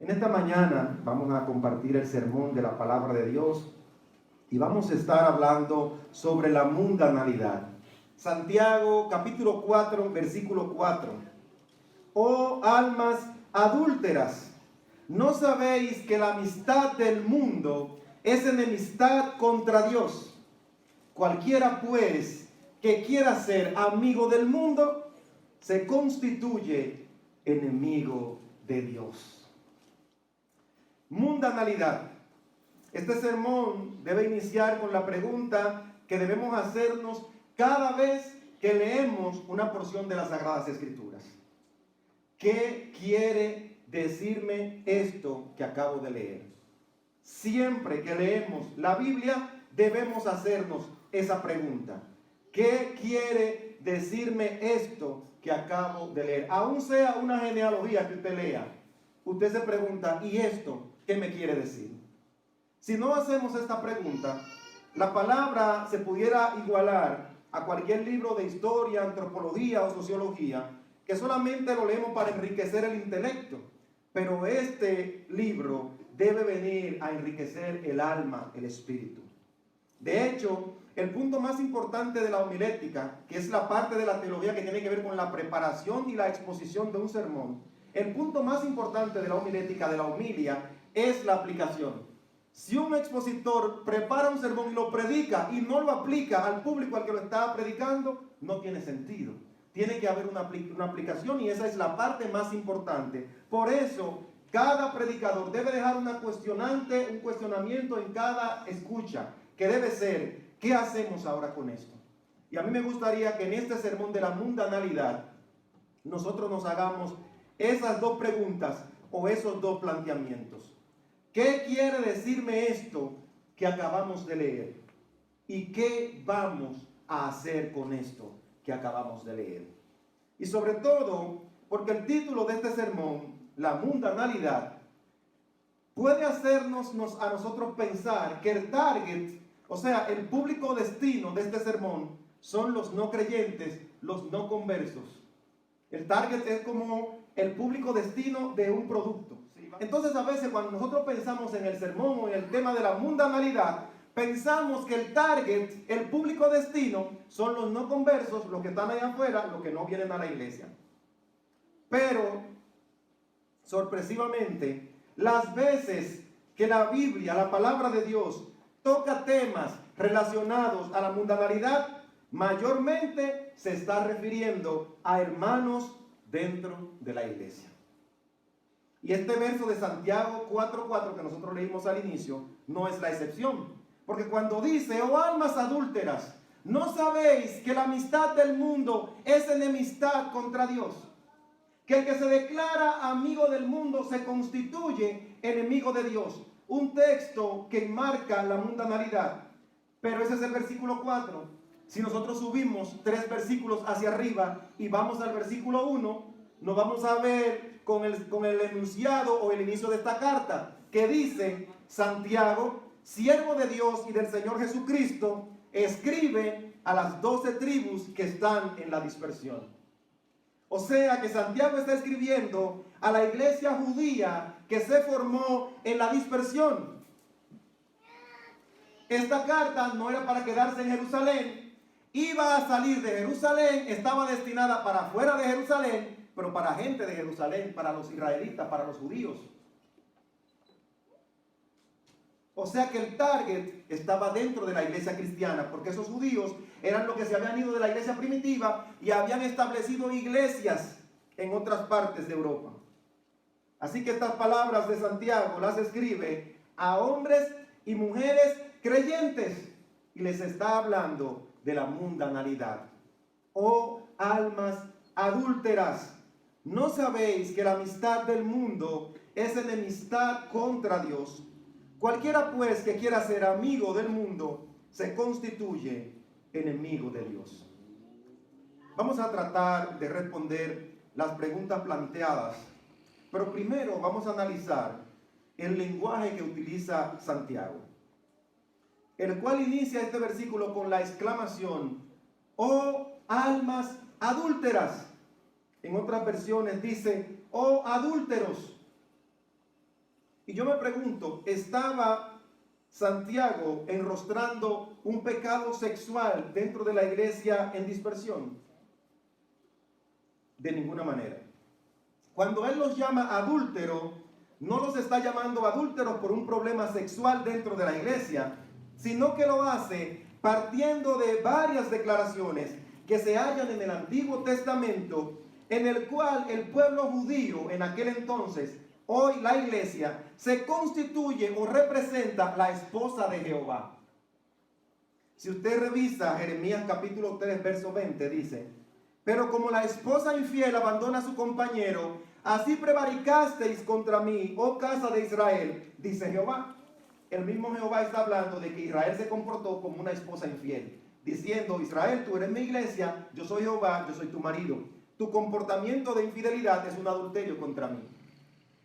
En esta mañana vamos a compartir el sermón de la palabra de Dios y vamos a estar hablando sobre la mundanalidad. Santiago capítulo 4, versículo 4. Oh almas adúlteras, ¿no sabéis que la amistad del mundo es enemistad contra Dios? Cualquiera pues que quiera ser amigo del mundo se constituye enemigo de Dios. Mundanalidad. Este sermón debe iniciar con la pregunta que debemos hacernos cada vez que leemos una porción de las Sagradas Escrituras. ¿Qué quiere decirme esto que acabo de leer? Siempre que leemos la Biblia debemos hacernos esa pregunta. ¿Qué quiere decirme esto que acabo de leer? Aún sea una genealogía que usted lea, usted se pregunta, ¿y esto qué me quiere decir? Si no hacemos esta pregunta, la palabra se pudiera igualar a cualquier libro de historia, antropología o sociología, que solamente lo leemos para enriquecer el intelecto. Pero este libro debe venir a enriquecer el alma, el espíritu. De hecho, el punto más importante de la homilética, que es la parte de la teología que tiene que ver con la preparación y la exposición de un sermón, el punto más importante de la homilética, de la homilia, es la aplicación. Si un expositor prepara un sermón y lo predica y no lo aplica al público al que lo está predicando, no tiene sentido. Tiene que haber una aplicación y esa es la parte más importante. Por eso, cada predicador debe dejar un cuestionamiento en cada escucha, que debe ser, ¿qué hacemos ahora con esto? Y a mí me gustaría que en este sermón de la mundanalidad, nosotros nos hagamos esas dos preguntas o esos dos planteamientos. ¿Qué quiere decirme esto que acabamos de leer? ¿Y qué vamos a hacer con esto que acabamos de leer? Y sobre todo, porque el título de este sermón, la mundanalidad, puede hacernos a nosotros pensar que el target, o sea, el público destino de este sermón, son los no creyentes, los no conversos. El target es como el público destino de un producto. Entonces a veces cuando nosotros pensamos en el sermón o en el tema de la mundanalidad, pensamos que el target, el público destino, son los no conversos, los que están allá afuera, los que no vienen a la iglesia. Pero, sorpresivamente, las veces que la Biblia, la palabra de Dios, toca temas relacionados a la mundanalidad, mayormente se está refiriendo a hermanos dentro de la iglesia. Y este verso de Santiago 4:4 que nosotros leímos al inicio no es la excepción. Porque cuando dice, oh almas adúlteras, ¿no sabéis que la amistad del mundo es enemistad contra Dios? Que el que se declara amigo del mundo se constituye enemigo de Dios. Un texto que marca la mundanalidad. Pero ese es el versículo 4. Si nosotros subimos 3 versículos hacia arriba y vamos al versículo 1, nos vamos a ver con el enunciado o el inicio de esta carta, que dice: Santiago, siervo de Dios y del Señor Jesucristo, escribe a las 12 tribus que están en la dispersión. O sea que Santiago está escribiendo a la iglesia judía que se formó en la dispersión. Esta carta no era para quedarse en Jerusalén, iba a salir de Jerusalén, estaba destinada para fuera de Jerusalén, pero para gente de Jerusalén, para los israelitas, para los judíos. O sea que el target estaba dentro de la iglesia cristiana, porque esos judíos eran los que se habían ido de la iglesia primitiva y habían establecido iglesias en otras partes de Europa. Así que estas palabras de Santiago las escribe a hombres y mujeres creyentes y les está hablando de la mundanalidad. Oh almas adúlteras, ¿no sabéis que la amistad del mundo es enemistad contra Dios? Cualquiera pues que quiera ser amigo del mundo se constituye enemigo de Dios. Vamos a tratar de responder las preguntas planteadas, pero primero vamos a analizar el lenguaje que utiliza Santiago, el cual inicia este versículo con la exclamación: oh almas adúlteras. En otras versiones dice: oh adúlteros. Y yo me pregunto, ¿estaba Santiago enrostrando un pecado sexual dentro de la iglesia en dispersión? De ninguna manera. Cuando él los llama adúlteros, no los está llamando adúlteros por un problema sexual dentro de la iglesia, sino que lo hace partiendo de varias declaraciones que se hallan en el Antiguo Testamento, en el cual el pueblo judío en aquel entonces, hoy la iglesia, se constituye o representa la esposa de Jehová. Si usted revisa Jeremías capítulo 3, verso 20, dice: pero como la esposa infiel abandona a su compañero, así prevaricasteis contra mí, oh casa de Israel, dice Jehová. El mismo Jehová está hablando de que Israel se comportó como una esposa infiel, diciendo: Israel, tú eres mi iglesia, yo soy Jehová, yo soy tu marido. Tu comportamiento de infidelidad es un adulterio contra mí.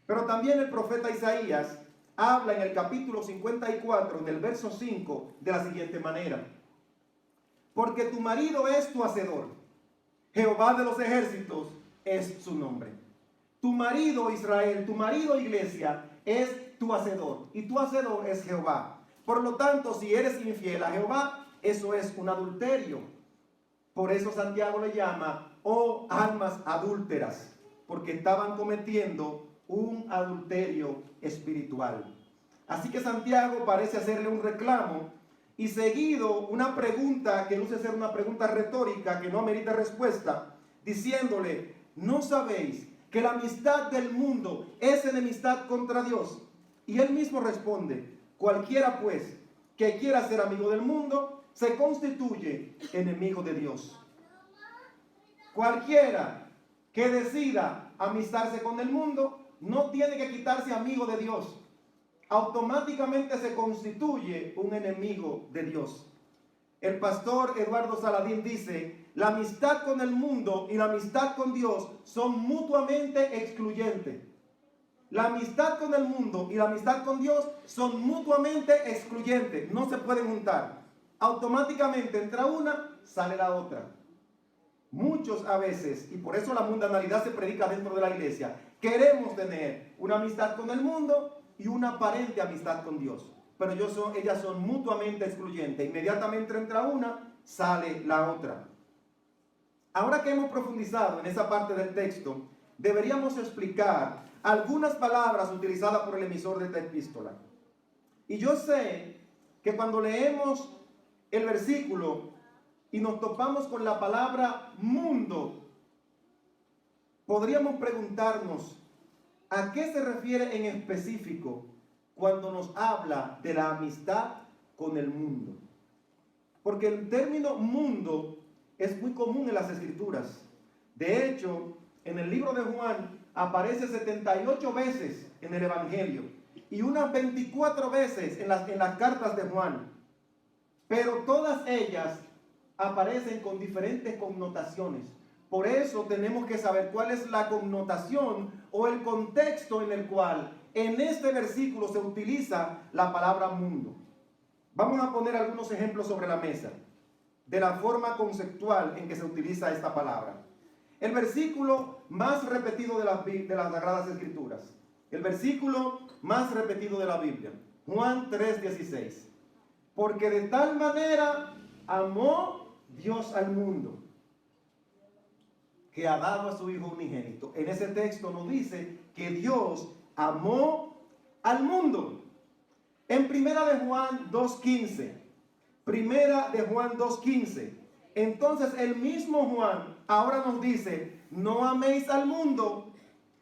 Pero también el profeta Isaías habla en el capítulo 54, en el verso 5, de la siguiente manera: porque tu marido es tu hacedor, Jehová de los ejércitos es su nombre. Tu marido Israel, tu marido iglesia, es tu hacedor, y tu hacedor es Jehová. Por lo tanto, si eres infiel a Jehová, eso es un adulterio. Por eso Santiago le llama, oh almas adúlteras, porque estaban cometiendo un adulterio espiritual. Así que Santiago parece hacerle un reclamo y seguido una pregunta que luce ser una pregunta retórica que no amerita respuesta, diciéndole: ¿no sabéis que la amistad del mundo es enemistad contra Dios? Y él mismo responde: cualquiera pues que quiera ser amigo del mundo se constituye enemigo de Dios. Cualquiera que decida amistarse con el mundo no tiene que quitarse amigo de Dios. Automáticamente se constituye un enemigo de Dios. El pastor Eduardo Saladín dice: la amistad con el mundo y la amistad con Dios son mutuamente excluyentes. La amistad con el mundo y la amistad con Dios son mutuamente excluyentes, no se pueden juntar. Automáticamente entra una, sale la otra. Muchos a veces, y por eso la mundanalidad se predica dentro de la iglesia, queremos tener una amistad con el mundo y una aparente amistad con Dios, pero ellas son mutuamente excluyentes. Inmediatamente entra una, sale la otra. Ahora que hemos profundizado en esa parte del texto, deberíamos explicar algunas palabras utilizadas por el emisor de esta epístola. Y yo sé que cuando leemos el versículo y nos topamos con la palabra mundo, podríamos preguntarnos: ¿a qué se refiere en específico cuando nos habla de la amistad con el mundo? Porque el término mundo es muy común en las Escrituras. De hecho, en el libro de Juan aparece 78 veces en el Evangelio y unas 24 veces en las cartas de Juan. Pero todas ellas aparecen con diferentes connotaciones. Por eso tenemos que saber cuál es la connotación o el contexto en el cual en este versículo se utiliza la palabra mundo. Vamos a poner algunos ejemplos sobre la mesa de la forma conceptual en que se utiliza esta palabra. El versículo más repetido de las Sagradas Escrituras. El versículo más repetido de la Biblia. Juan 3:16. Porque de tal manera amó Dios al mundo, que ha dado a su Hijo unigénito. En ese texto nos dice que Dios amó al mundo. En Primera de Juan 2:15. Primera de Juan 2:15. Entonces el mismo Juan ahora nos dice: no améis al mundo,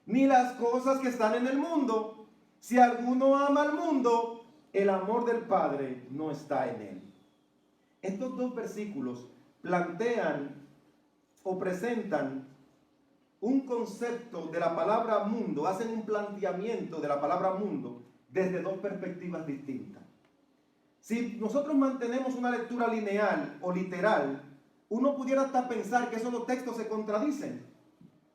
ni las cosas que están en el mundo. Si alguno ama al mundo, el amor del Padre no está en él. Estos dos versículos plantean o presentan un concepto de la palabra mundo, hacen un planteamiento de la palabra mundo desde dos perspectivas distintas. Si nosotros mantenemos una lectura lineal o literal, uno pudiera hasta pensar que esos dos textos se contradicen.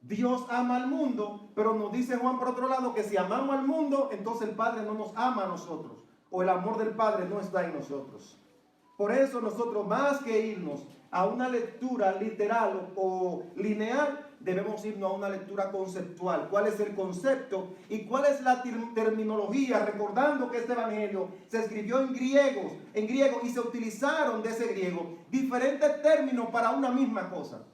Dios ama al mundo, pero nos dice Juan por otro lado que si amamos al mundo, entonces el Padre no nos ama a nosotros, o el amor del Padre no está en nosotros. Por eso nosotros, más que irnos a una lectura literal o lineal, debemos irnos a una lectura conceptual. ¿Cuál es el concepto y cuál es la terminología? Recordando que este evangelio se escribió en griego y se utilizaron de ese griego diferentes términos para una misma cosa.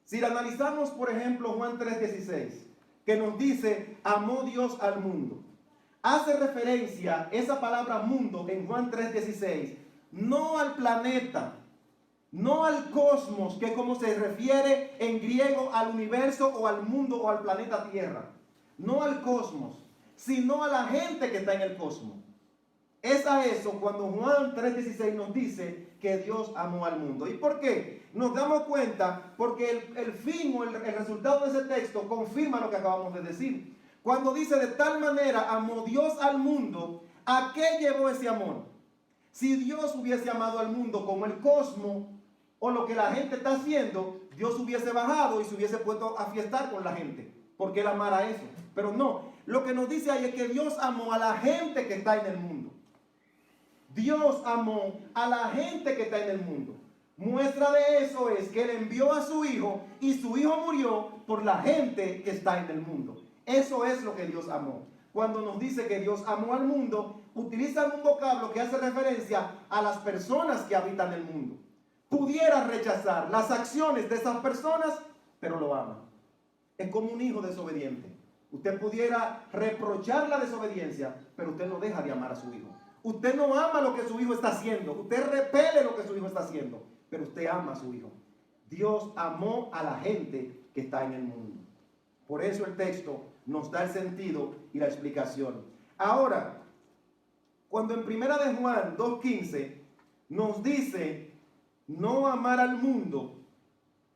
Si la analizamos, por ejemplo, Juan 3:16, que nos dice, amó Dios al mundo. Hace referencia esa palabra mundo en Juan 3:16, no al planeta, no al cosmos, que es como se refiere en griego al universo o al mundo o al planeta Tierra. No al cosmos, sino a la gente que está en el cosmos. Es a eso cuando Juan 3:16 nos dice que Dios amó al mundo. ¿Y por qué? Nos damos cuenta porque el fin o el resultado de ese texto confirma lo que acabamos de decir. Cuando dice de tal manera amó Dios al mundo, ¿a qué llevó ese amor? Si Dios hubiese amado al mundo como el cosmos o lo que la gente está haciendo, Dios hubiese bajado y se hubiese puesto a fiestar con la gente, porque Él amara eso. Pero no, lo que nos dice ahí es que Dios amó a la gente que está en el mundo. Dios amó a la gente que está en el mundo. Muestra de eso es que Él envió a su Hijo y su Hijo murió por la gente que está en el mundo. Eso es lo que Dios amó. Cuando nos dice que Dios amó al mundo, utilizan un vocablo que hace referencia a las personas que habitan el mundo. Pudiera rechazar las acciones de esas personas, pero lo ama. Es como un hijo desobediente. Usted pudiera reprochar la desobediencia, pero usted no deja de amar a su hijo. Usted no ama lo que su hijo está haciendo. Usted repele lo que su hijo está haciendo, pero usted ama a su hijo. Dios amó a la gente que está en el mundo. Por eso el texto nos da el sentido y la explicación. Ahora, cuando en 1 de Juan 2:15 nos dice no amar al mundo,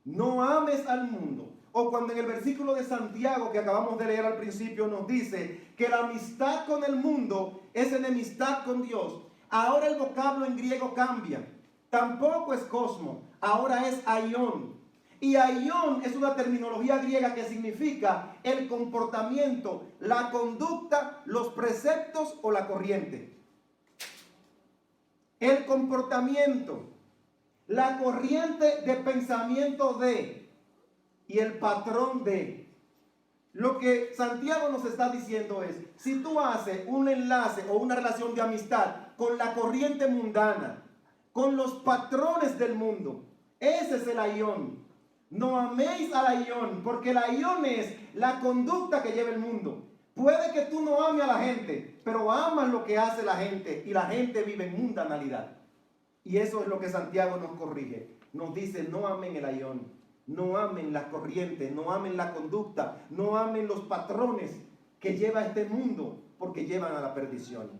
no ames al mundo. O cuando en el versículo de Santiago que acabamos de leer al principio nos dice que la amistad con el mundo es enemistad con Dios. Ahora el vocablo en griego cambia. Tampoco es cosmo, ahora es aión. Y aión es una terminología griega que significa el comportamiento, la conducta, los preceptos o la corriente. El comportamiento, la corriente de pensamiento de y el patrón de. Lo que Santiago nos está diciendo es, si tú haces un enlace o una relación de amistad con la corriente mundana, con los patrones del mundo, ese es el aión. No améis al aión, porque el aión es la conducta que lleva el mundo. Puede que tú no ames a la gente, pero amas lo que hace la gente y la gente vive en mundanalidad. Y eso es lo que Santiago nos corrige. Nos dice, no amen el aión, no amen la corriente, no amen la conducta, no amen los patrones que lleva este mundo, porque llevan a la perdición.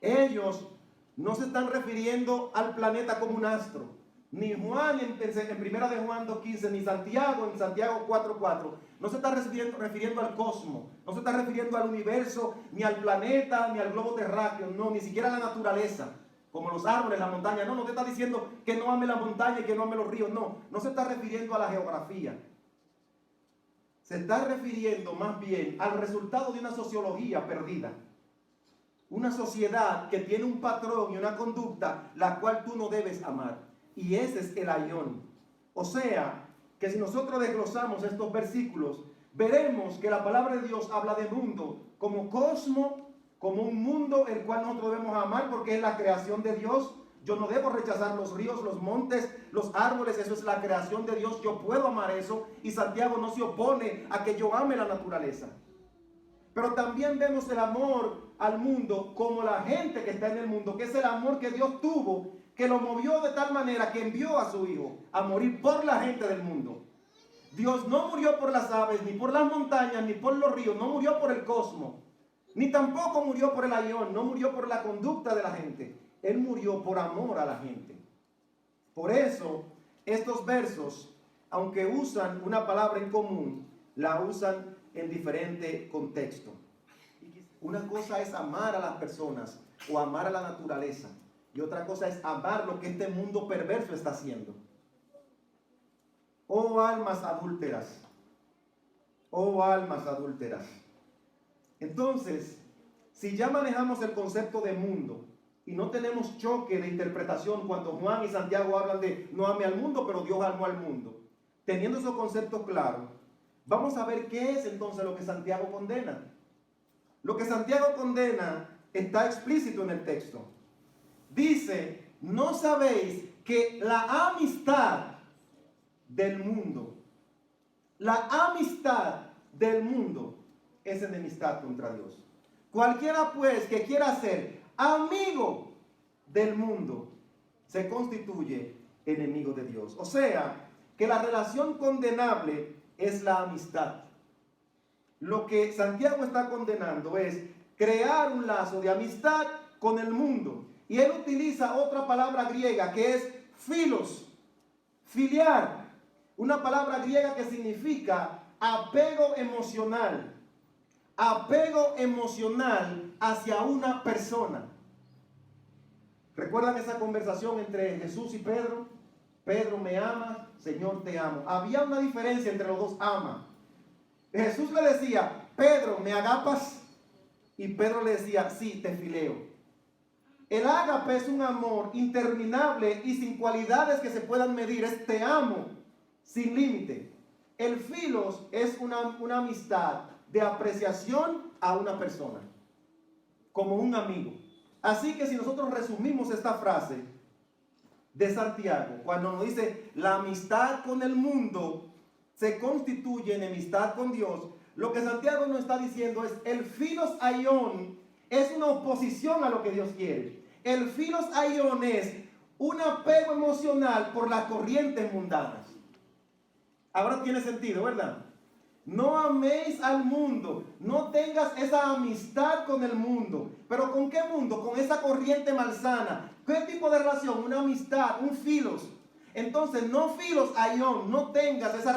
Ellos no se están refiriendo al planeta como un astro. Ni Juan en 1 de Juan 2:15, ni Santiago en Santiago 4:4, no se está refiriendo al cosmos, no se está refiriendo al universo, ni al planeta, ni al globo terráqueo, no, ni siquiera a la naturaleza, como los árboles, la montaña. No te está diciendo que no ame la montaña y que no ame los ríos, no se está refiriendo a la geografía. Se está refiriendo más bien al resultado de una sociología perdida. Una sociedad que tiene un patrón y una conducta la cual tú no debes amar. Y ese es el aión. O sea, que si nosotros desglosamos estos versículos, veremos que la palabra de Dios habla de mundo como cosmo, como un mundo el cual nosotros debemos amar porque es la creación de Dios. Yo no debo rechazar los ríos, los montes, los árboles, eso es la creación de Dios. Yo puedo amar eso y Santiago no se opone a que yo ame la naturaleza. Pero también vemos el amor al mundo como la gente que está en el mundo, que es el amor que Dios tuvo, que lo movió de tal manera que envió a su Hijo a morir por la gente del mundo. Dios no murió por las aves, ni por las montañas, ni por los ríos, no murió por el cosmos, ni tampoco murió por el aión, no murió por la conducta de la gente. Él murió por amor a la gente. Por eso, estos versos, aunque usan una palabra en común, la usan en diferente contexto. Una cosa es amar a las personas o amar a la naturaleza. Y otra cosa es amar lo que este mundo perverso está haciendo. Oh almas adúlteras. Oh almas adúlteras. Entonces, si ya manejamos el concepto de mundo y no tenemos choque de interpretación cuando Juan y Santiago hablan de no ame al mundo, pero Dios amó al mundo. Teniendo esos conceptos claros, vamos a ver qué es entonces lo que Santiago condena. Lo que Santiago condena está explícito en el texto. Dice, ¿no sabéis que la amistad del mundo, es enemistad contra Dios? Cualquiera pues que quiera ser amigo del mundo se constituye enemigo de Dios. O sea, que la relación condenable es la amistad. Lo que Santiago está condenando es crear un lazo de amistad con el mundo. Y él utiliza otra palabra griega que es filos, filiar. Una palabra griega que significa apego emocional. Apego emocional hacia una persona. ¿Recuerdan esa conversación entre Jesús y Pedro? Pedro, ¿me amas? Señor, te amo. Había una diferencia entre los dos, ama. Jesús le decía, Pedro, ¿me agapas? Y Pedro le decía, sí, te fileo. El ágape es un amor interminable y sin cualidades que se puedan medir. Es te amo, sin límite. El filos es una amistad de apreciación a una persona, como un amigo. Así que si nosotros resumimos esta frase de Santiago, cuando nos dice, la amistad con el mundo se constituye enemistad con Dios, lo que Santiago nos está diciendo es, el filos aion es una oposición a lo que Dios quiere. El filos aion es un apego emocional por las corrientes mundanas. Ahora tiene sentido, ¿verdad? No améis al mundo, no tengas esa amistad con el mundo. ¿Pero con qué mundo? Con esa corriente malsana. ¿Qué tipo de relación? Una amistad, un filos. Entonces, no filos aion, no tengas esa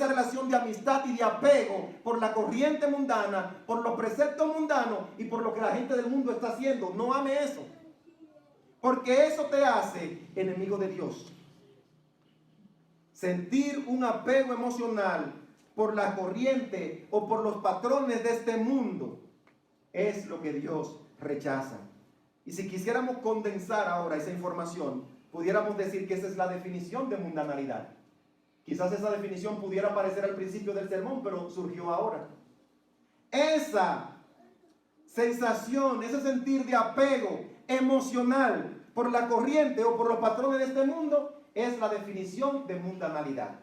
relación de amistad y de apego por la corriente mundana, por los preceptos mundanos y por lo que la gente del mundo está haciendo. No ame eso, porque eso te hace enemigo de Dios. Sentir un apego emocional por la corriente o por los patrones de este mundo es lo que Dios rechaza. Y si quisiéramos condensar ahora esa información, pudiéramos decir que esa es la definición de mundanalidad. Quizás esa definición pudiera aparecer al principio del sermón, pero surgió ahora. Esa sensación, ese sentir de apego emocional por la corriente o por los patrones de este mundo es la definición de mundanalidad.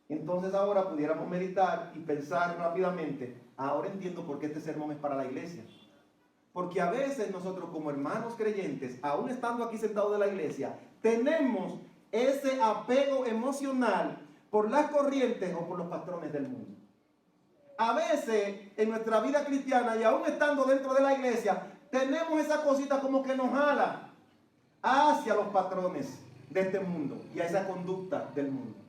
Entonces ahora pudiéramos meditar y pensar rápidamente, ahora entiendo por qué este sermón es para la iglesia. Porque a veces nosotros como hermanos creyentes, aún estando aquí sentados de la iglesia, tenemos ese apego emocional por las corrientes o por los patrones del mundo. A veces en nuestra vida cristiana y aún estando dentro de la iglesia, tenemos esa cosita como que nos jala hacia los patrones de este mundo y a esa conducta del mundo.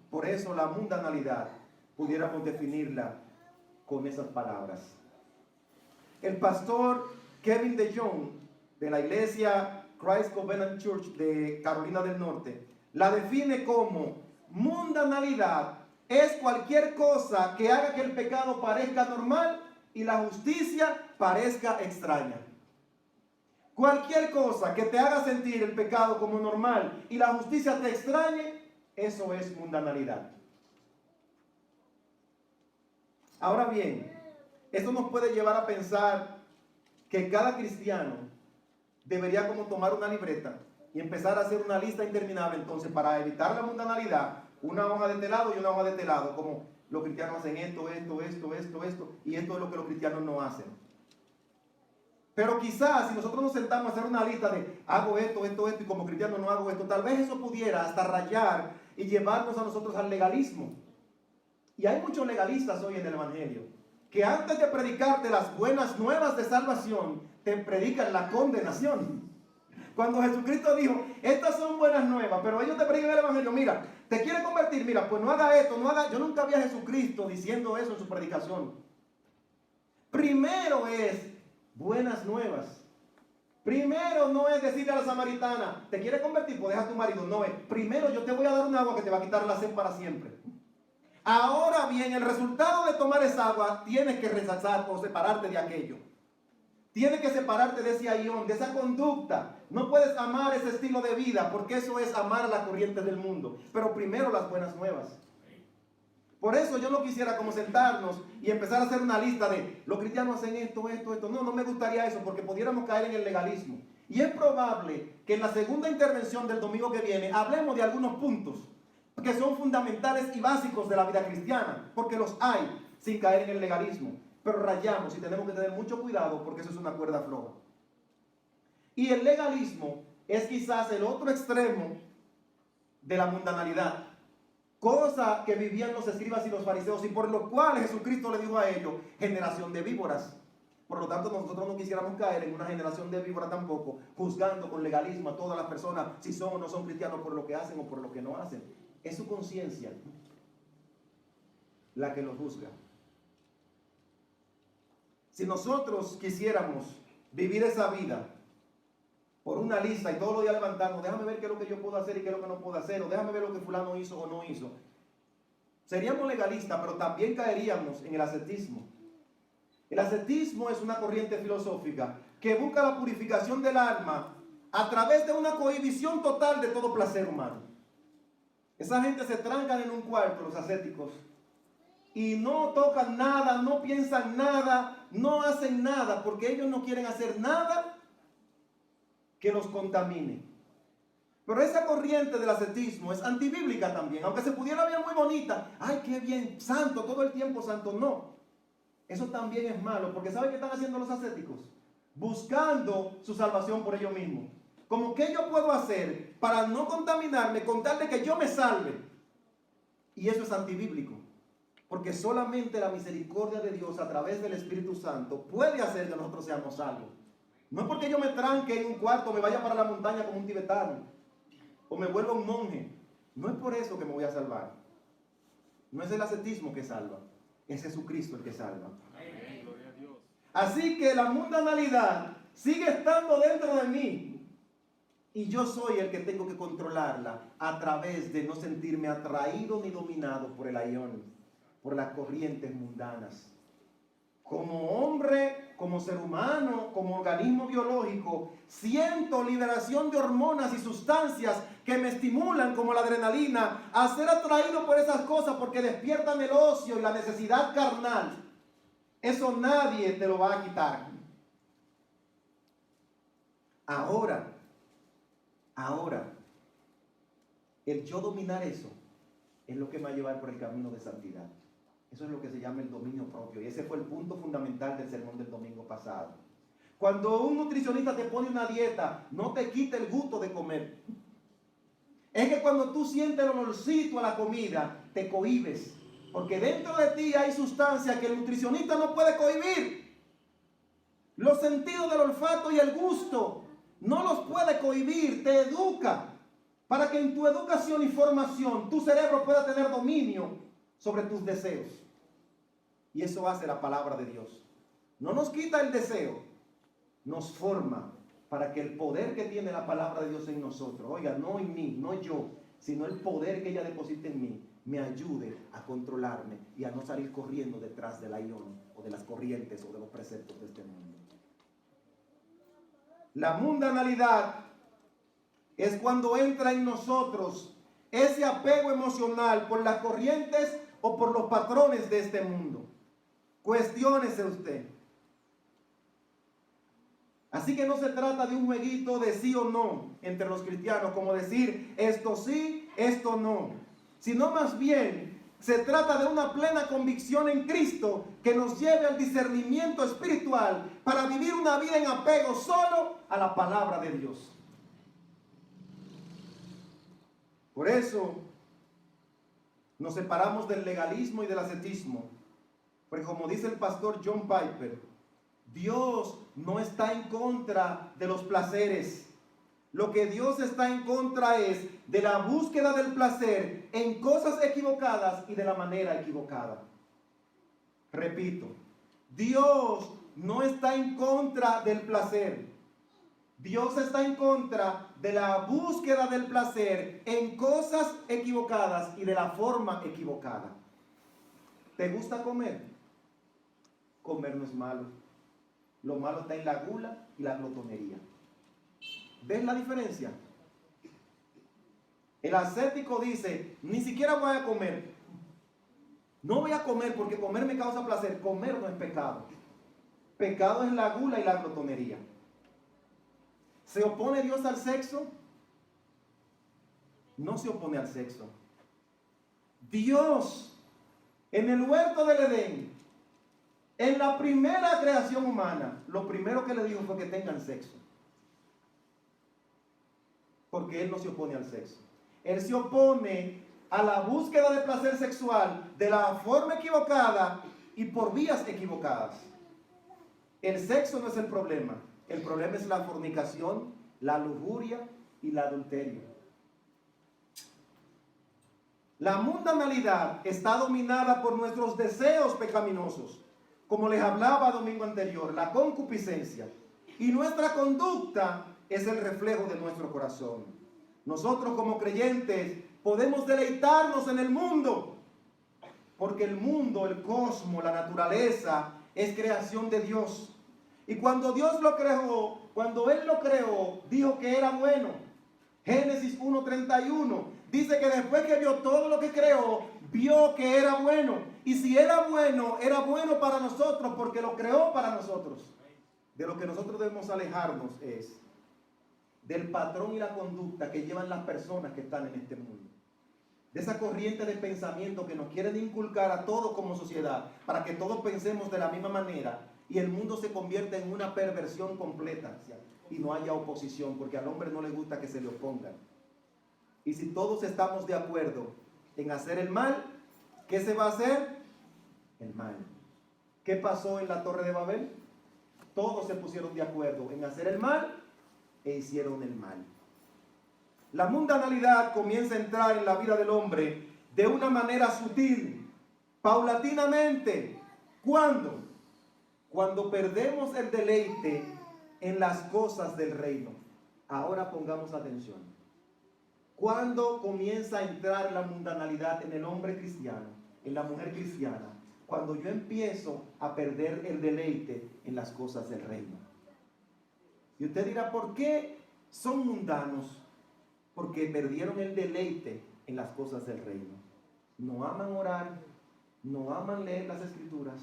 Por eso la mundanalidad pudiéramos definirla con esas palabras. El pastor Kevin DeYoung de la iglesia Christ Covenant Church de Carolina del Norte la define como mundanalidad es cualquier cosa que haga que el pecado parezca normal y la justicia parezca extraña. Cualquier cosa que te haga sentir el pecado como normal y la justicia te extrañe, eso es mundanalidad. Ahora bien, esto nos puede llevar a pensar que cada cristiano debería como tomar una libreta y empezar a hacer una lista interminable entonces para evitar la mundanalidad, una hoja de este lado y una hoja de este lado, como los cristianos hacen esto, y esto es lo que los cristianos no hacen. Pero quizás si nosotros nos sentamos a hacer una lista de hago esto, y como cristiano no hago esto, tal vez eso pudiera hasta rayar y llevarnos a nosotros al legalismo. Y hay muchos legalistas hoy en el evangelio que antes de predicarte las buenas nuevas de salvación, te predican la condenación. Cuando Jesucristo dijo, estas son buenas nuevas, pero ellos te predican el evangelio, mira, te quiere convertir, mira, pues no haga esto, no haga. Yo nunca vi a Jesucristo diciendo eso en su predicación. Primero es buenas nuevas. Primero no es decirle a la samaritana, te quiere convertir, pues deja a tu marido. No es, primero yo te voy a dar un agua que te va a quitar la sed para siempre. Ahora bien, el resultado de tomar esa agua tienes que rechazar o separarte de aquello. Tienes que separarte de ese ayón, de esa conducta. No puedes amar ese estilo de vida, porque eso es amar a la corriente del mundo. Pero primero las buenas nuevas. Por eso yo no quisiera como sentarnos y empezar a hacer una lista de los cristianos hacen esto. No, no me gustaría eso, porque pudiéramos caer en el legalismo. Y es probable que en la segunda intervención del domingo que viene hablemos de algunos puntos que son fundamentales y básicos de la vida cristiana, porque los hay, sin caer en el legalismo. Pero rayamos y tenemos que tener mucho cuidado, porque eso es una cuerda floja. Y el legalismo es quizás el otro extremo de la mundanalidad, cosa que vivían los escribas y los fariseos, y por lo cual Jesucristo le dijo a ellos, generación de víboras. Por lo tanto, nosotros no quisiéramos caer en una generación de víboras tampoco, juzgando con legalismo a todas las personas, si son o no son cristianos, por lo que hacen o por lo que no hacen. Es su conciencia la que los juzga. Si nosotros quisiéramos vivir esa vida por una lista y todos los días levantarnos, déjame ver qué es lo que yo puedo hacer y qué es lo que no puedo hacer, o déjame ver lo que fulano hizo o no hizo, seríamos legalistas, pero también caeríamos en el ascetismo. El ascetismo es una corriente filosófica que busca la purificación del alma a través de una cohibición total de todo placer humano. Esa gente se trancan en un cuarto, los ascéticos, y no tocan nada, no piensan nada, no hacen nada, porque ellos no quieren hacer nada que los contamine. Pero esa corriente del ascetismo es antibíblica también, aunque se pudiera ver muy bonita. ¡Ay, qué bien! Santo, todo el tiempo santo. No, eso también es malo, porque ¿saben qué están haciendo los ascéticos? Buscando su salvación por ellos mismos. Como, ¿qué yo puedo hacer para no contaminarme con tal de que yo me salve? Y eso es antibíblico. Porque solamente la misericordia de Dios a través del Espíritu Santo puede hacer que nosotros seamos salvos. No es porque yo me tranque en un cuarto, me vaya para la montaña como un tibetano, o me vuelva un monje. No es por eso que me voy a salvar. No es el ascetismo que salva, es Jesucristo el que salva. Así que la mundanalidad sigue estando dentro de mí. Y yo soy el que tengo que controlarla a través de no sentirme atraído ni dominado por el ayón, por las corrientes mundanas. Como hombre, como ser humano, como organismo biológico, siento liberación de hormonas y sustancias que me estimulan, como la adrenalina, a ser atraído por esas cosas porque despiertan el ocio y la necesidad carnal. Eso nadie te lo va a quitar. Ahora, el yo dominar eso es lo que me va a llevar por el camino de santidad. Eso es lo que se llama el dominio propio. Y ese fue el punto fundamental del sermón del domingo pasado. Cuando un nutricionista te pone una dieta, no te quita el gusto de comer. Es que cuando tú sientes el olorcito a la comida, te cohibes. Porque dentro de ti hay sustancias que el nutricionista no puede cohibir. Los sentidos del olfato y el gusto no los puede cohibir, te educa. Para que en tu educación y formación tu cerebro pueda tener dominio sobre tus deseos. Y eso hace la palabra de Dios. No nos quita el deseo, nos forma para que el poder que tiene la palabra de Dios en nosotros, oiga, no en mí, no yo, sino el poder que ella deposita en mí, me ayude a controlarme y a no salir corriendo detrás del ayón o de las corrientes o de los preceptos de este mundo. La mundanalidad es cuando entra en nosotros ese apego emocional por las corrientes o por los patrones de este mundo. Cuestiónese usted. Así que no se trata de un jueguito de sí o no entre los cristianos, como decir esto sí, esto no, sino más bien se trata de una plena convicción en Cristo que nos lleve al discernimiento espiritual para vivir una vida en apego solo a la palabra de Dios. Por eso nos separamos del legalismo y del ascetismo, porque como dice el pastor John Piper, Dios no está en contra de los placeres. Lo que Dios está en contra es de la búsqueda del placer en cosas equivocadas y de la manera equivocada. Repito, Dios no está en contra del placer. Dios está en contra de la búsqueda del placer en cosas equivocadas y de la forma equivocada. ¿Te gusta comer? Comer no es malo. Lo malo está en la gula y la glotonería. ¿Ves la diferencia? El ascético dice, ni siquiera voy a comer. No voy a comer porque comer me causa placer. Comer no es pecado. Pecado es la gula y la glotonería. ¿Se opone Dios al sexo? No se opone al sexo. Dios, en el huerto del Edén, en la primera creación humana, lo primero que le dijo fue que tengan sexo. Porque Él no se opone al sexo. Él se opone a la búsqueda de placer sexual de la forma equivocada y por vías equivocadas. El sexo no es el problema. El problema es la fornicación, la lujuria y el adulterio. La mundanalidad está dominada por nuestros deseos pecaminosos, como les hablaba domingo anterior, la concupiscencia. Y nuestra conducta es el reflejo de nuestro corazón. Nosotros como creyentes podemos deleitarnos en el mundo, porque el mundo, el cosmos, la naturaleza es creación de Dios. Y cuando Dios lo creó, cuando Él lo creó, dijo que era bueno. Génesis 1:31 dice que después que vio todo lo que creó, vio que era bueno. Y si era bueno para nosotros porque lo creó para nosotros. De lo que nosotros debemos alejarnos es del patrón y la conducta que llevan las personas que están en este mundo. De esa corriente de pensamiento que nos quieren inculcar a todos como sociedad, para que todos pensemos de la misma manera y el mundo se convierta en una perversión completa y no haya oposición, porque al hombre no le gusta que se le opongan. Y si todos estamos de acuerdo en hacer el mal, ¿qué se va a hacer? El mal. ¿Qué pasó en la Torre de Babel? Todos se pusieron de acuerdo en hacer el mal e hicieron el mal. La mundanalidad comienza a entrar en la vida del hombre de una manera sutil, paulatinamente. ¿Cuándo? Cuando perdemos el deleite en las cosas del reino. Ahora pongamos atención. ¿Cuándo comienza a entrar la mundanalidad en el hombre cristiano, en la mujer cristiana? Cuando yo empiezo a perder el deleite en las cosas del reino. Y usted dirá, ¿por qué son mundanos? Porque perdieron el deleite en las cosas del reino. No aman orar, no aman leer las escrituras,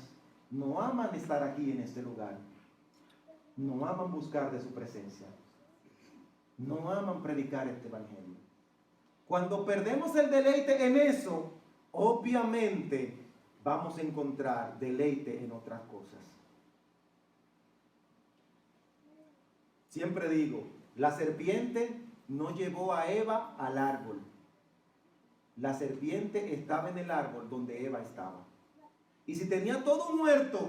no aman estar aquí en este lugar, no aman buscar de su presencia, no aman predicar este evangelio. Cuando perdemos el deleite en eso, obviamente vamos a encontrar deleite en otras cosas. Siempre digo, la serpiente no llevó a Eva al árbol. La serpiente estaba en el árbol donde Eva estaba. Y si tenía todo un huerto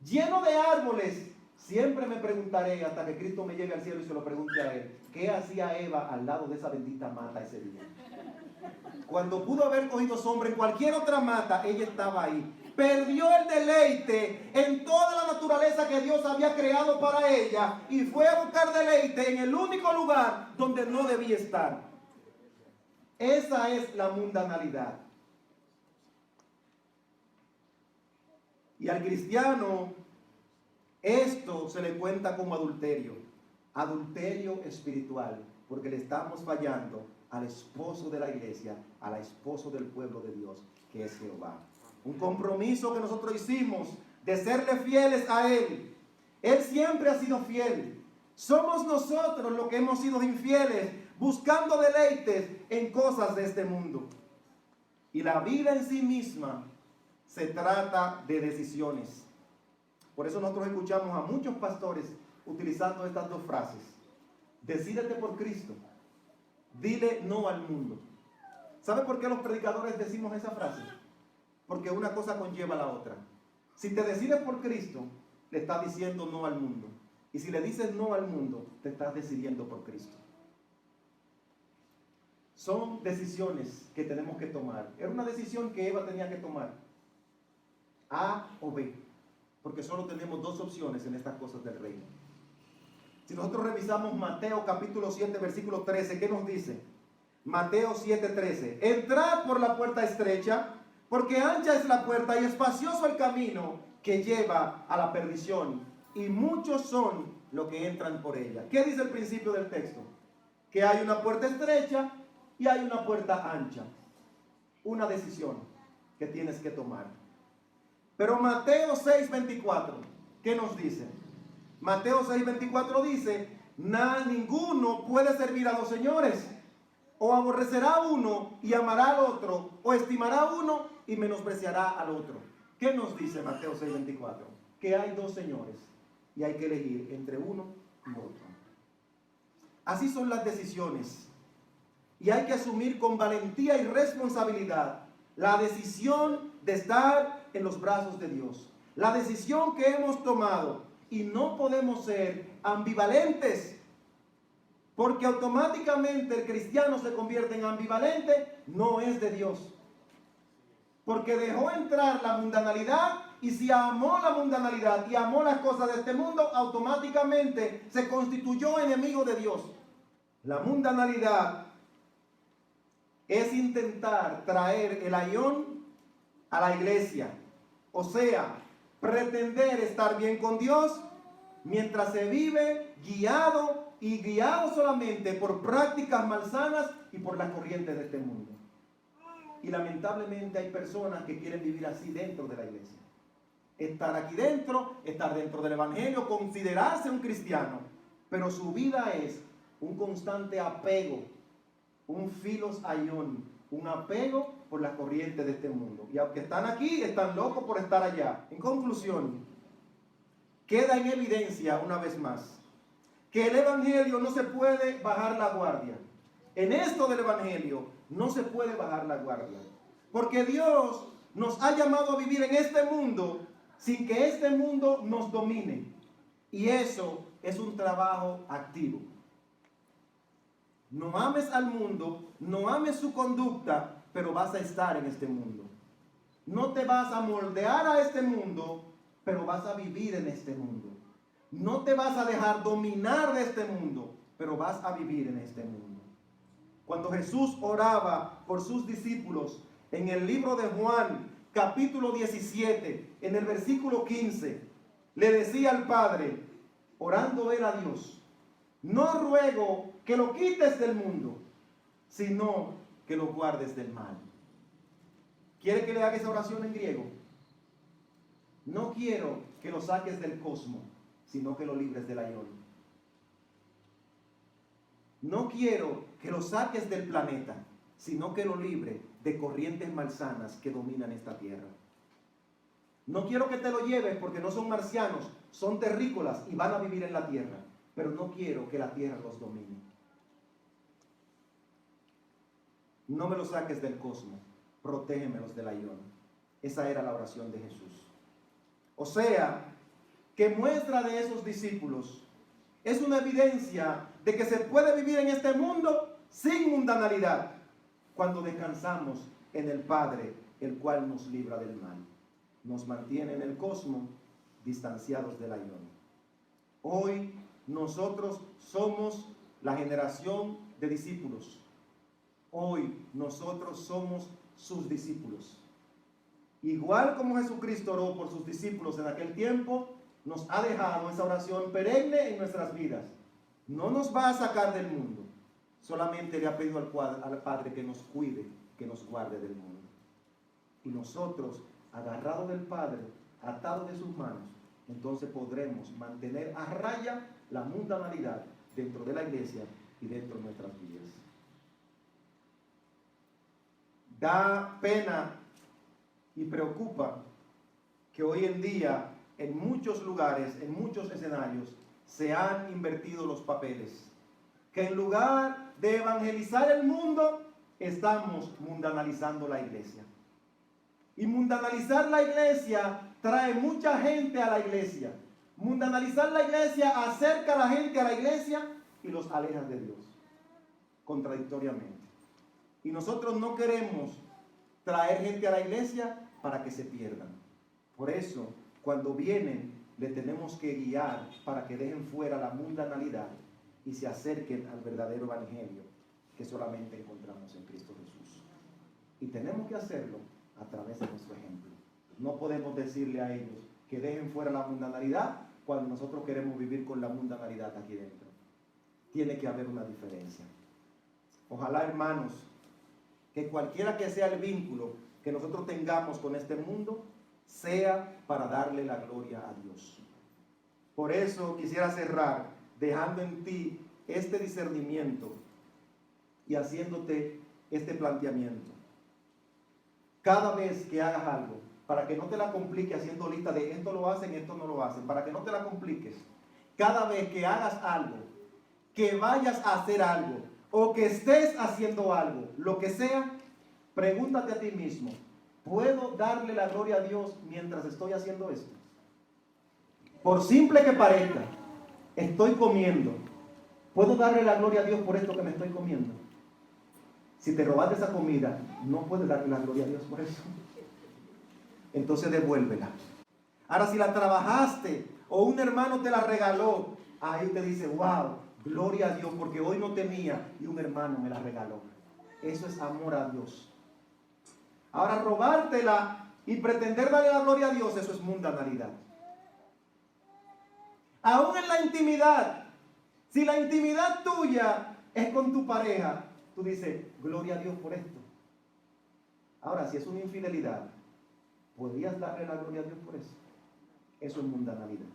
lleno de árboles, siempre me preguntaré hasta que Cristo me lleve al cielo y se lo pregunte a él, ¿qué hacía Eva al lado de esa bendita mata ese día? Cuando pudo haber cogido sombra en cualquier otra mata, ella estaba ahí. Perdió el deleite en toda la naturaleza que Dios había creado para ella y fue a buscar deleite en el único lugar donde no debía estar. Esa es la mundanalidad. Y al cristiano esto se le cuenta como adulterio, adulterio espiritual, porque le estamos fallando al esposo de la iglesia, al esposo del pueblo de Dios, que es Jehová. Un compromiso que nosotros hicimos de serle fieles a Él. Él siempre ha sido fiel. Somos nosotros los que hemos sido infieles, buscando deleites en cosas de este mundo. Y la vida en sí misma se trata de decisiones. Por eso nosotros escuchamos a muchos pastores utilizando estas dos frases. Decídete por Cristo. Dile no al mundo. ¿Sabe por qué los predicadores decimos esa frase? Porque una cosa conlleva a la otra. Si te decides por Cristo, le estás diciendo no al mundo. Y si le dices no al mundo, te estás decidiendo por Cristo. Son decisiones que tenemos que tomar. Era una decisión que Eva tenía que tomar. A o B. Porque solo tenemos dos opciones en estas cosas del reino. Si nosotros revisamos Mateo capítulo 7, versículo 13, ¿qué nos dice? Mateo 7:13. Entrad por la puerta estrecha, porque ancha es la puerta y espacioso el camino que lleva a la perdición, y muchos son los que entran por ella. ¿Qué dice el principio del texto? Que hay una puerta estrecha y hay una puerta ancha. Una decisión que tienes que tomar. Pero Mateo 6:24, ¿qué nos dice? Mateo 6:24 dice, ninguno puede servir a dos señores. O aborrecerá a uno y amará al otro, o estimará a uno y menospreciará al otro. ¿Qué nos dice Mateo 6:24? Que hay dos señores y hay que elegir entre uno y otro. Así son las decisiones. Y hay que asumir con valentía y responsabilidad la decisión de estar en los brazos de Dios. La decisión que hemos tomado. Y no podemos ser ambivalentes. Porque automáticamente el cristiano se convierte en ambivalente, no es de Dios. Porque dejó entrar la mundanalidad y si amó la mundanalidad y amó las cosas de este mundo, automáticamente se constituyó enemigo de Dios. La mundanalidad es intentar traer el ayón a la iglesia. O sea, pretender estar bien con Dios mientras se vive guiado solamente por prácticas malsanas y por las corrientes de este mundo. Y lamentablemente hay personas que quieren vivir así dentro de la iglesia. Estar aquí dentro, estar dentro del evangelio, considerarse un cristiano, pero su vida es un constante apego, un filos ayón, un apego por las corrientes de este mundo. Y aunque están aquí, están locos por estar allá. En conclusión, queda en evidencia una vez más que el evangelio no se puede bajar la guardia. En esto del evangelio no se puede bajar la guardia. Porque Dios nos ha llamado a vivir en este mundo sin que este mundo nos domine. Y eso es un trabajo activo. No ames al mundo, no ames su conducta, pero vas a estar en este mundo. No te vas a moldear a este mundo, pero vas a vivir en este mundo. No te vas a dejar dominar de este mundo, pero vas a vivir en este mundo. Cuando Jesús oraba por sus discípulos, en el libro de Juan, capítulo 17, en el versículo 15, le decía al Padre, orando él a Dios, no ruego que lo quites del mundo, sino que lo guardes del mal. ¿Quiere que le haga esa oración en griego? No quiero que lo saques del cosmos, sino que lo libres del ayón. No quiero que lo saques del planeta, sino que lo libre de corrientes malsanas que dominan esta tierra. No quiero que te lo lleves porque no son marcianos, son terrícolas y van a vivir en la tierra, pero no quiero que la tierra los domine. No me los saques del cosmos, protégemelos del ayón. Esa era la oración de Jesús. O sea, que muestra de esos discípulos es una evidencia de que se puede vivir en este mundo sin mundanalidad cuando descansamos en el Padre, el cual nos libra del mal. Nos mantiene en el cosmos distanciados del ayón. Hoy nosotros somos la generación de discípulos. Hoy nosotros somos sus discípulos. Igual como Jesucristo oró por sus discípulos en aquel tiempo, nos ha dejado esa oración perenne en nuestras vidas. No nos va a sacar del mundo. Solamente le ha pedido al Padre que nos cuide, que nos guarde del mundo. Y nosotros, agarrados del Padre, atados de sus manos, entonces podremos mantener a raya la mundanalidad dentro de la iglesia y dentro de nuestras vidas. Da pena y preocupa que hoy en día en muchos lugares, en muchos escenarios, se han invertido los papeles. Que en lugar de evangelizar el mundo, estamos mundanalizando la iglesia. Y mundanalizar la iglesia trae mucha gente a la iglesia. Mundanalizar la iglesia acerca a la gente a la iglesia y los aleja de Dios, contradictoriamente. Y nosotros no queremos traer gente a la iglesia para que se pierdan. Por eso, cuando vienen, le tenemos que guiar para que dejen fuera la mundanalidad y se acerquen al verdadero evangelio que solamente encontramos en Cristo Jesús. Y tenemos que hacerlo a través de nuestro ejemplo. No podemos decirle a ellos que dejen fuera la mundanalidad cuando nosotros queremos vivir con la mundanalidad aquí dentro. Tiene que haber una diferencia. Ojalá, hermanos, que cualquiera que sea el vínculo que nosotros tengamos con este mundo, sea para darle la gloria a Dios. Por eso quisiera cerrar dejando en ti este discernimiento y haciéndote este planteamiento. Cada vez que hagas algo, para que no te la compliques haciendo lista de esto lo hacen, esto no lo hacen, para que no te la compliques, cada vez que hagas algo, que vayas a hacer algo, o que estés haciendo algo, lo que sea, pregúntate a ti mismo, ¿puedo darle la gloria a Dios mientras estoy haciendo esto? Por simple que parezca, estoy comiendo, ¿puedo darle la gloria a Dios por esto que me estoy comiendo? Si te robaste esa comida, no puedes darle la gloria a Dios por eso. Entonces devuélvela. Ahora, si la trabajaste o un hermano te la regaló, ahí te dice, wow, gloria a Dios, porque hoy no tenía y un hermano me la regaló. Eso es amor a Dios. Ahora, robártela y pretender darle la gloria a Dios, eso es mundanalidad. Aún en la intimidad, si la intimidad tuya es con tu pareja, tú dices, gloria a Dios por esto. Ahora, si es una infidelidad, ¿podrías darle la gloria a Dios por eso? Eso es mundanalidad.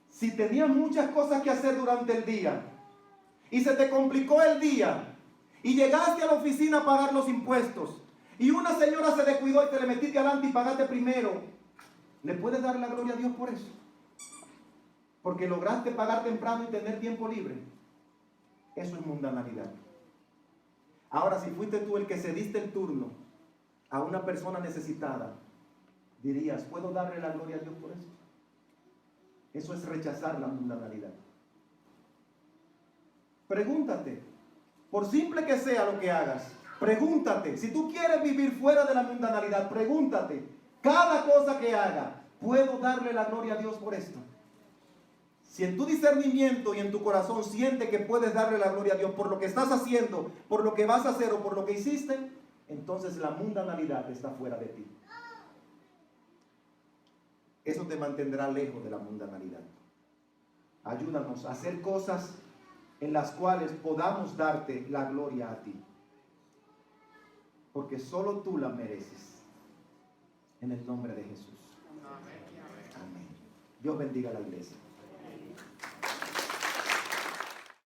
Si tenías muchas cosas que hacer durante el día y se te complicó el día y llegaste a la oficina a pagar los impuestos y una señora se descuidó y te le metiste adelante y pagaste primero, ¿le puedes dar la gloria a Dios por eso? Porque lograste pagar temprano y tener tiempo libre. Eso es mundanalidad. Ahora, si fuiste tú el que cediste el turno a una persona necesitada, dirías, ¿puedo darle la gloria a Dios por eso? Eso es rechazar la mundanalidad. Pregúntate, por simple que sea lo que hagas, pregúntate, si tú quieres vivir fuera de la mundanalidad, pregúntate, cada cosa que haga, ¿puedo darle la gloria a Dios por esto? Si en tu discernimiento y en tu corazón sientes que puedes darle la gloria a Dios por lo que estás haciendo, por lo que vas a hacer o por lo que hiciste, entonces la mundanalidad está fuera de ti. Eso te mantendrá lejos de la mundanalidad. Ayúdanos a hacer cosas en las cuales podamos darte la gloria a ti. Porque solo tú la mereces. En el nombre de Jesús. Amén. Dios bendiga a la iglesia.